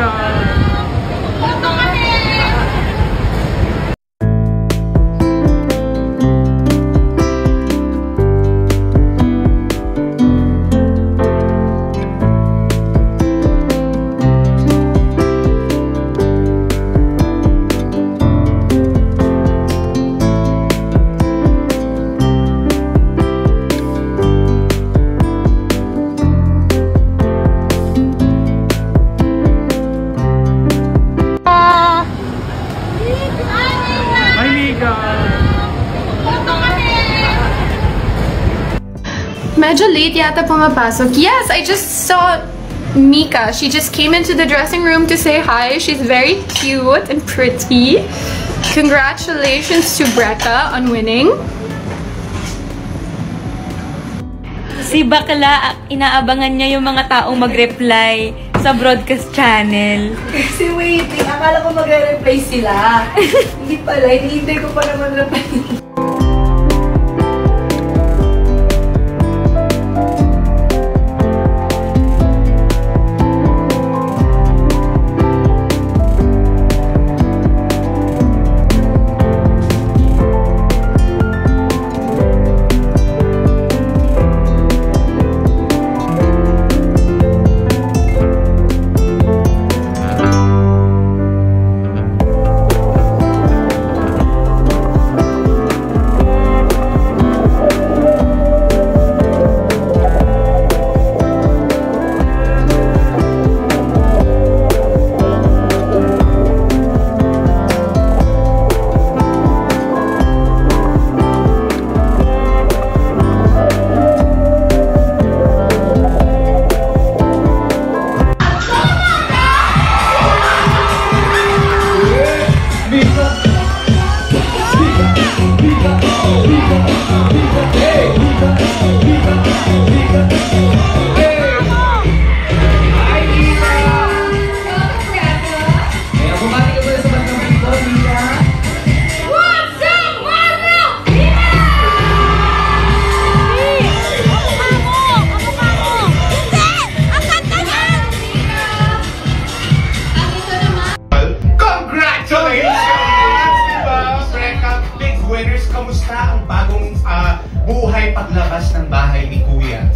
God! Medyo late yata pumapasok. Yes, I just saw Mika. She just came into the dressing room to say hi. She's very cute and pretty. Congratulations to Brecca on winning. Si Bakla, inaabangan niya yung mga taong mag-reply sa broadcast channel. Kasi waiting, akala ko mag-reply sila. Hindi pala, hinihintay ko pa naman reply. buhay paglabas ng bahay ni Kuya?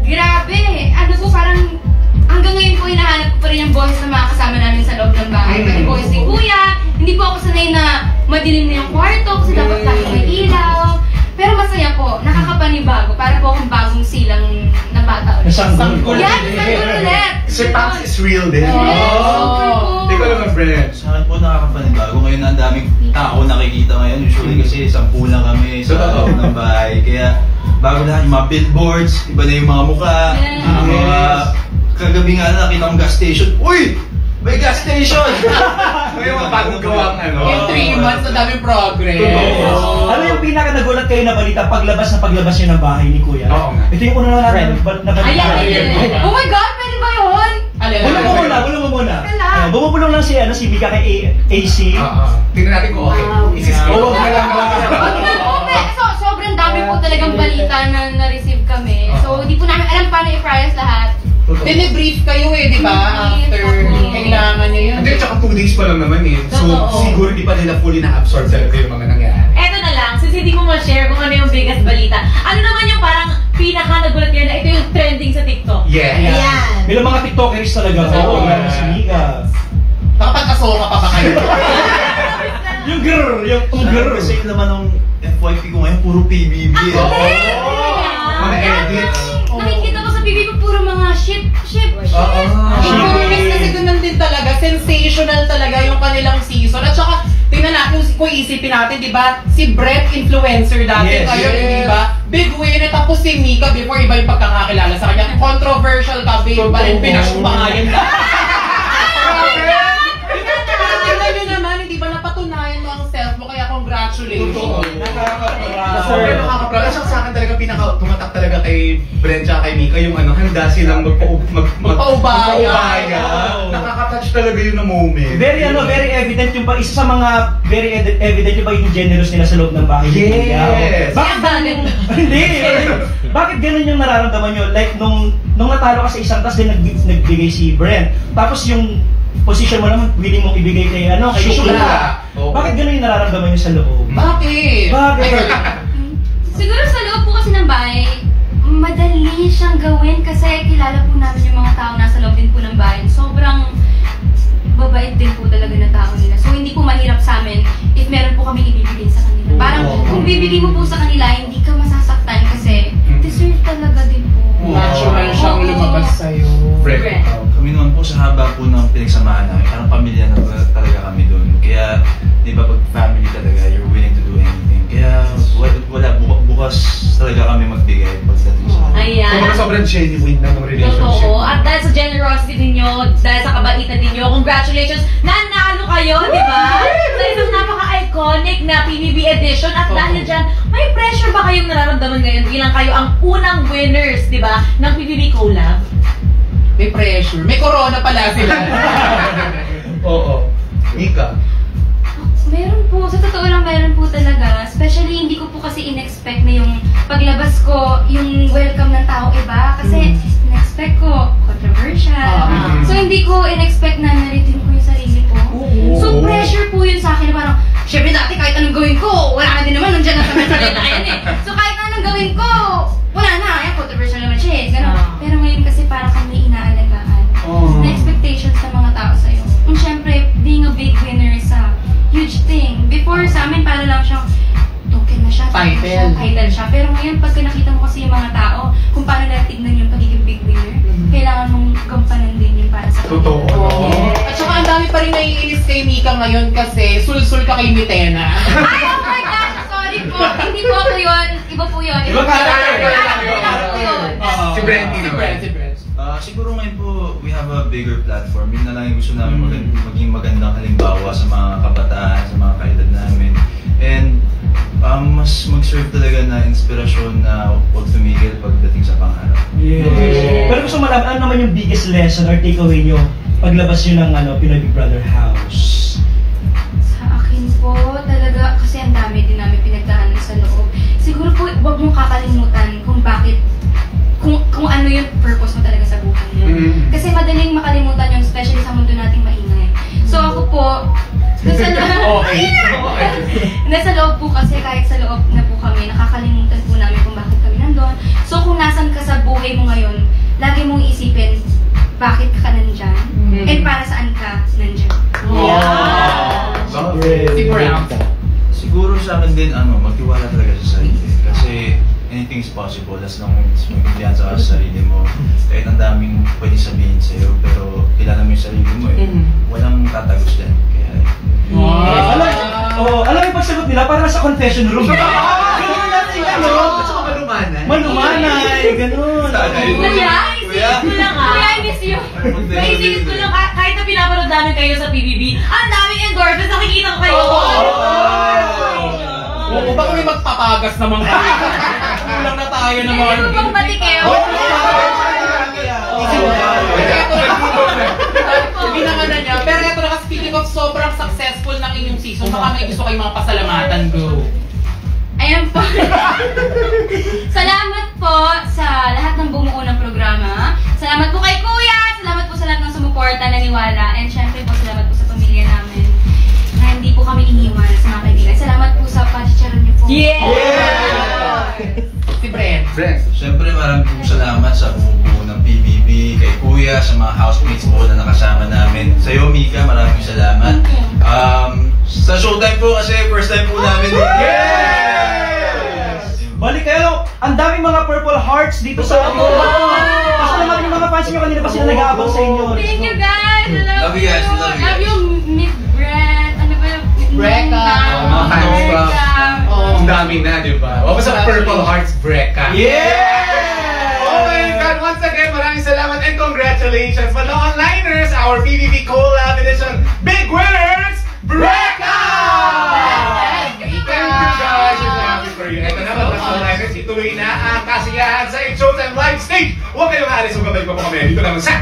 Grabe! Ano po, parang hanggang ngayon po hinahanap ko pa rin yung boses ng mga kasama namin sa loob ng bahay. Yung boses ni Kuya, hindi po ako sanay na madilim na yung kwarto kasi dapat lagi may ilaw. Pero masaya po, nakakapanibago. Para po akong bagong silang na bata ulit. Sanggol. Yan, sanggol ulit! Si Pax is real din. Hindi ko naman, friend. Sa akin po nakakapanibago. Ngayon ang daming tao nakikita ngayon. Usually kasi 10 lang kami sa loob ng bahay. Kaya bago lahat yung mga billboards, iba na yung mga mukha. Ang mga kagabi nga nakita kong gas station. Uy! May gas station! May mga bagong gawang ano. In 3 months, na daming progress. Ano yung pinaka-nagulat kayo na balita paglabas nyo ng bahay ni Kuya? Oo nga. Ito yung una natin na balita. Ayan! Oh my God! Pwede ba yun? Bulong mo muna. Bumubulong lang si Mika kay AC. Tingnan natin kung okay. Oo, okay lang ba? So, sobrang dami po talagang balita na na-receive kami. So, di po namin alam paano i-price lahat. Dine-brief kayo di ba? After, kailangan nyo yun. Hindi, tsaka 2 days pa lang naman So, siguro di pa nila fully na-absorb talaga yung mga nangyari. Eto na lang, since hindi mo ma-share kung ano yung biggest balita, ano naman yung parang pinaka-nagulat nyo na ito yung trending sa TikTok? Yeah. Bilang mga TikTokers talaga. Oo, meron si Mika. Nakapagkasoka pa ba kayo? Yung girl. Kasi yung naman ng FYP ko ngayon, puro PBB. Mga edits. Nakikita ko sa PBB ko puro mga ship. Promise kasi ganun din talaga. Sensational talaga yung kanilang season. At saka, tingnan natin kung isipin natin, di ba? Si Brett, influencer dati kayo, di ba? Big winner, tapos si Mika before iba yung pagkakakilala sa kanya. Controversial ka, babe, pa rin pinasubahayan na. Tingnan nyo naman, hindi ba napatunayan mo ang self mo, kaya congratulations. Nakaka-proud. Sa akin talaga pinaka-tumatak talaga kay Brent at kay Mika yung handa silang magpaubaya. Nakaka-touch talaga yun na moment. Very evident yung isa sa mga very evident yung pagiging generous nila sa loob ng bahay. Yes! Bakit ganun yung nararamdaman nyo? Like, nung natalo ka sa isang task din nagbigay si Brent. Tapos yung position mo naman, willing mong ibigay kay Shula. Bakit gano'n yung nararamdaman niyo sa loob? Bakit? Siguro sa loob po kasi ng bahay, madali siyang gawin kasi kilala po namin yung mga tao nasa loob din po ng bahay. Sobrang babait din po talaga na tao nila. So hindi po mahirap sa amin if meron po kami ibibigay sa kanila. Parang kung bibigay mo po sa kanila, hindi ka masasaktan kasi deserve talaga din po. Natural siyang lumabas sa'yo. Kami naman po sa haba po ng pinagsamahan namin, parang pamilya na talaga kami doon. Kaya, di ba pag family talaga, you're willing to do anything. Kaya wala, bukas talaga kami magbigay pagdating sa Ayan. Kung sobrang genuine na ng relationship. Totoo. At dahil sa generosity ninyo, dahil sa kabaitan ninyo, congratulations! Nanalo kayo, di ba? Sa isang napaka-iconic na PBB edition. At dahil dyan, may pressure ba kayong nararamdaman ngayon bilang kayo ang unang winners, di ba, ng PBB Collab? May pressure. May corona pala sila. Oo. Mika. Meron po, sa totoo lang meron po talaga. Especially hindi ko po kasi in-expect na yung paglabas ko, yung welcome ng tao iba. Kasi in-expect ko, controversial. So hindi ko in-expect na naritin ko yung sarili ko. So pressure po yun sa akin na parang, syempre dati kahit anong gawin ko, wala na din naman, nandiyan na sa mental na yan eh. So kahit anong gawin ko, wala na, ayan, controversial naman siya eh. Ganun. Pero ngayon kasi parang kami inaalagaan. Na expectations ng mga tao sa'yo. And syempre, being a big winner is a huge thing. Before sa amin, para lang siyang token na siya. Title siya. Pero ngayon, pag nakita mo kasi yung mga tao, kung paano nila tignan yung pagiging big winner, kailangan mong gampanan din yun para sa kanila. Totoo. At saka ang dami pa rin naiinis kay Mika ngayon kasi sul-sul ka kay Mitena. Ay, oh my gosh! Sorry po. Hindi po ako yun. Iba po yun. Iba ka lang. po yun. Si Brenty naman. Siguro ngayon po, we have a bigger platform. Yun na lang yung gusto namin maging magandang halimbawa sa mga kabataan, sa mga kaedad namin. And mas mag-serve talaga na inspirasyon na huwag tumigil pagdating sa pangarap. Pero gusto malaman, ano naman yung biggest lesson or takeaway nyo paglabas nyo ng Pinoy Big Brother House? Sa akin po, talaga, kasi ang dami din namin pinagdaanan sa loob. Siguro po, huwag mong kakalimutan kung bakit, kung ano yung purpose mo talaga sa buhay mo. Kasi madaling makalimutan yun, especially sa mundo nating maingay. So ako po, nasa loob po kasi, kahit sa loob na po kami, nakakalimutan po namin kung bakit kami nandun. So kung nasan ka sa buhay mo ngayon, lagi mong isipin, bakit ka nandyan, and para saan ka nandyan. Siguro sa akin din, magtiwala talaga sa sarili. Kasi anything is possible as long as magpilihan sa sarili mo. Kahit ang daming pwede sabihin sa'yo, pero kilala mo yung sarili mo eh. Walang tatagos dyan. Kaya, alam mo yung pagsagot nila, parang sa confession room. Ganun natin, malumanay, ganun. Kuya, isip ko lang Kuya, I miss you. Isip ko lang, kahit na pinapanood namin kayo sa PBB, ang daming endorphins, nakikita ko kayo. Oo, baka may magpapagas naman kami. Kulang na tayo ng mga... Hindi mo bang matikeo? Ginanga na niya. Pero ito na kasi feeling of sobrang successful ng inyong season. Baka may gusto kayong mga pasalamatan. Go! Ayan po. Salamat po sa lahat ng bumuo ng programa. Salamat po kay Kuya. Salamat po sa lahat ng sumuporta, naniwala. And syempre po, salamat po sa pamilya namin na hindi po kami iniwan sa mga kaibigan. Salamat po sa pagchicharon niyo po. Si Brent. Siyempre maraming pong salamat sa bumubuo ng PBB, kay Kuya, sa mga housemates po na nakasama namin. Sa iyo, Mika, maraming salamat. Sa showtime po kasi first time po namin. Balik kayo, ang daming mga Purple Hearts dito sa ako. Kasi naman yung mga fans nyo kanina pa sila nag-aabang sa inyo. Thank you guys! Love you guys. Love you, Miss Brent. Ano ba yung... Breka. Mga fans pa. Ang dami na, di ba? O sa Purple Hearts Breka. Oh my God! Once again, maraming salamat and congratulations! But the onliners, our PBB Collab Edition Big Winners, Breka! Thank you guys! I'm happy for you. Ito na ba, onliners, ituloy na ang kasiyahan sa Showtime Live Stage! Huwag kayong aalis, magkabay pa po kami dito naman sa